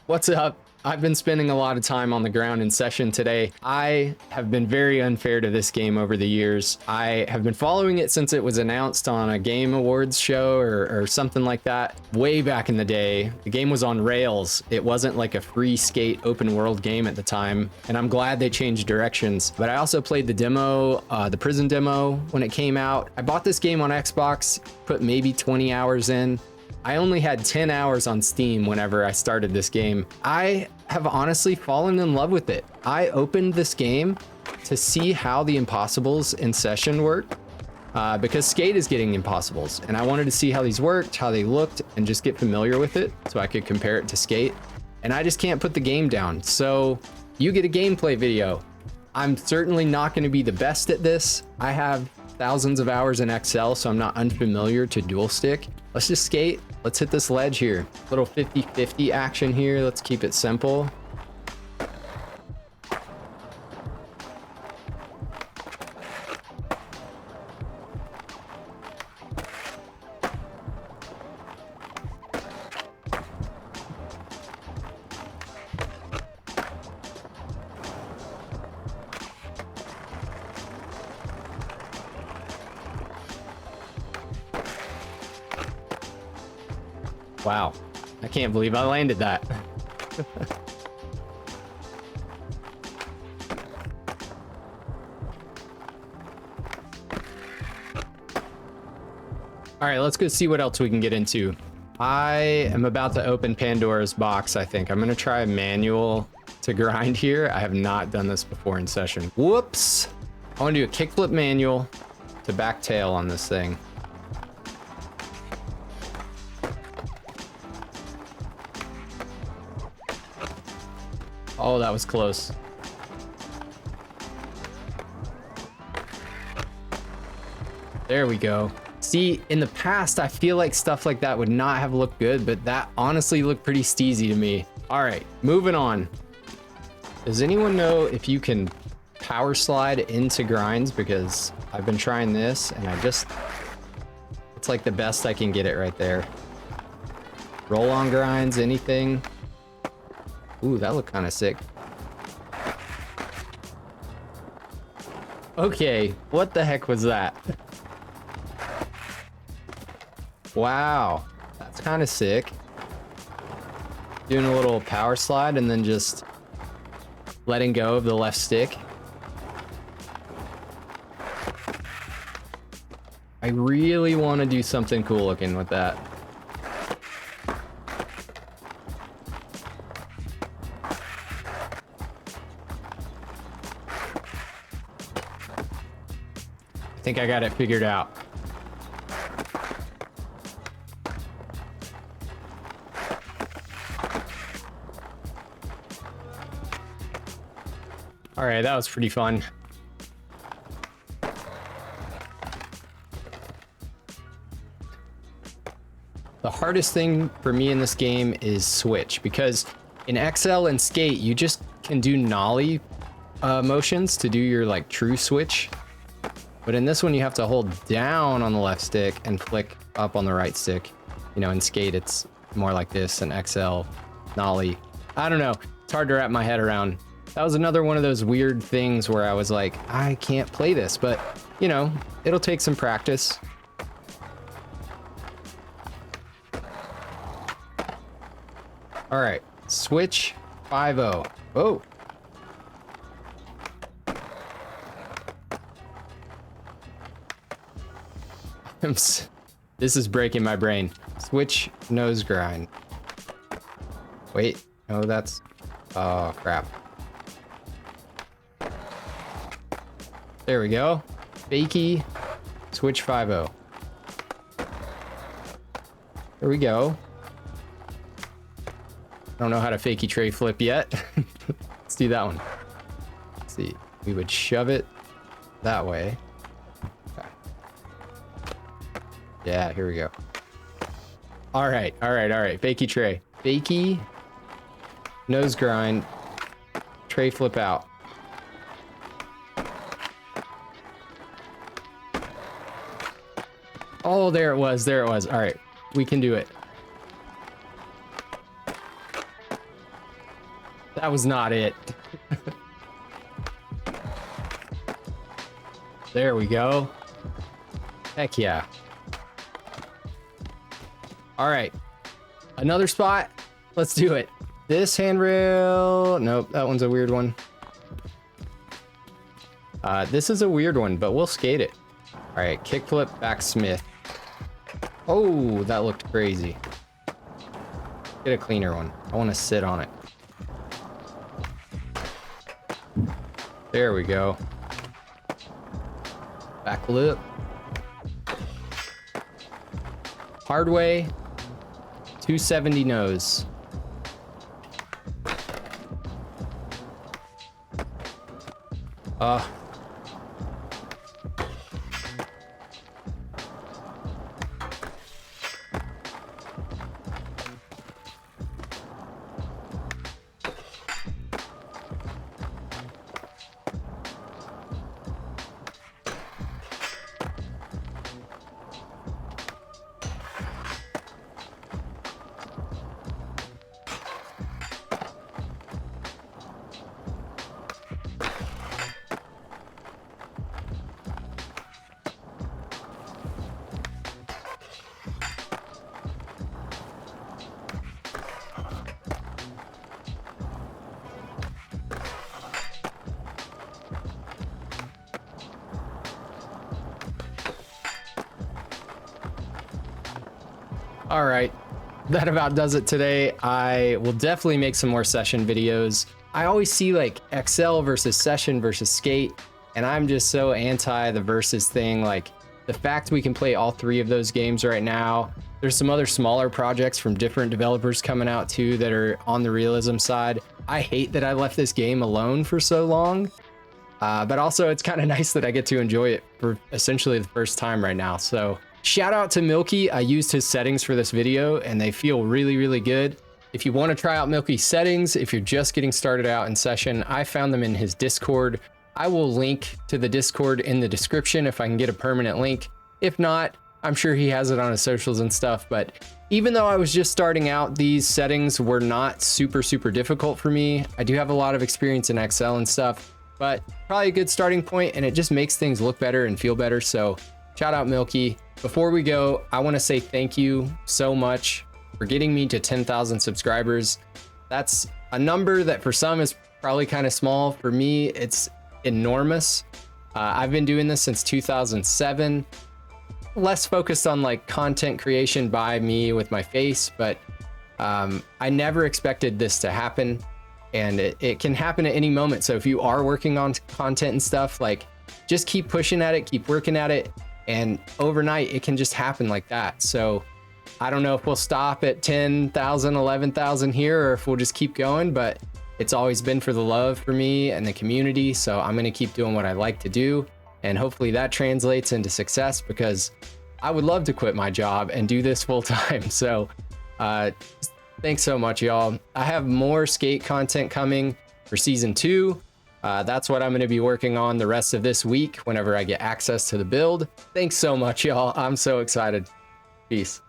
What's up? I've been spending a lot of time on the ground in session today. I have been very unfair to this game over the years. I have been following it since it was announced on a Game Awards show or something like that. Way back in the day, the game was on rails. It wasn't like a free skate open world game at the time, and I'm glad they changed directions. But I also played the demo, the prison demo when it came out. I bought this game on Xbox, put maybe 20 hours in. I only had 10 hours on Steam whenever I started this game. I have honestly fallen in love with it. I opened this game to see how the impossibles in session work, because skate is getting impossibles, and I wanted to see how these worked, how they looked, and just get familiar with it so I could compare it to skate. And I just can't put the game down. So you get a gameplay video. I'm certainly not going to be the best at this. I have thousands of hours in Excel, so I'm not unfamiliar to dual stick. Let's just skate. Let's hit this ledge here. Little 50-50 action here. Let's keep it simple. Wow, I can't believe I landed that. All right, let's go see what else we can get into. I am about to open Pandora's box, I think. I'm gonna try a manual to grind here. I have not done this before in session. Whoops. I wanna do a kickflip manual to back tail on this thing. Oh, that was close. There we go. See, in the past, I feel like stuff like that would not have looked good, but that honestly looked pretty steezy to me. All right, moving on. Does anyone know if you can power slide into grinds? Because I've been trying this and it's like the best I can get it right there. Roll on grinds, anything. Ooh, that looked kind of sick. Okay, what the heck was that? Wow, that's kind of sick. Doing a little power slide and then just letting go of the left stick. I really want to do something cool looking with that. I think I got it figured out. All right, that was pretty fun. The hardest thing for me in this game is switch, because in XL and skate, you just can do nollie motions to do your like true switch. But in this one, you have to hold down on the left stick and flick up on the right stick. You know, in skate, it's more like this, and XL, nollie. I don't know. It's hard to wrap my head around. That was another one of those weird things where I was like, I can't play this, but you know, it'll take some practice. All right, switch 5-0. Oh. This is breaking my brain. Switch nose grind. Wait, no, that's, oh crap. There we go. Fakie, switch 5-0. There we go. I don't know how to fakie tray flip yet. Let's do that one. Let's see. We would shove it that way. Okay. Yeah, here we go. All right, all right, all right. Fakie tray. Fakie, nose grind, tray flip out. Oh, there it was. There it was. All right, we can do it. That was not it. There we go. Heck yeah. All right. Another spot. Let's do it. This handrail. Nope, that one's a weird one. This is a weird one, but we'll skate it. All right, kickflip, backsmith. Oh, that looked crazy. Get a cleaner one. I want to sit on it. There we go. Backflip. Hard way. 270 nose. All right, that about does it today. I will definitely make some more session videos. I always see like Excel versus session versus skate, and I'm just so anti the versus thing. Like the fact we can play all three of those games right now. There's some other smaller projects from different developers coming out too that are on the realism side. I hate that I left this game alone for so long, but also it's kind of nice that I get to enjoy it for essentially the first time right now. So shout out to Milky. I used his settings for this video and they feel really, really good. If you want to try out Milky's settings, if you're just getting started out in session, I found them in his Discord. I will link to the Discord in the description if I can get a permanent link. If not, I'm sure he has it on his socials and stuff. But even though I was just starting out, these settings were not super, super difficult for me. I do have a lot of experience in Excel and stuff, but probably a good starting point, and it just makes things look better and feel better. So shout out Milky. Before we go, I want to say thank you so much for getting me to 10,000 subscribers. That's a number that for some is probably kind of small. For me, it's enormous. I've been doing this since 2007. Less focused on like content creation by me with my face, but I never expected this to happen, and it can happen at any moment. So if you are working on content and stuff, like just keep pushing at it, keep working at it. And overnight, it can just happen like that. So I don't know if we'll stop at 10,000, 11,000 here, or if we'll just keep going, but it's always been for the love for me and the community. So I'm going to keep doing what I like to do. And hopefully that translates into success, because I would love to quit my job and do this full time. So thanks so much, y'all. I have more skate content coming for season 2. That's what I'm going to be working on the rest of this week whenever I get access to the build. Thanks so much, y'all. I'm so excited. Peace.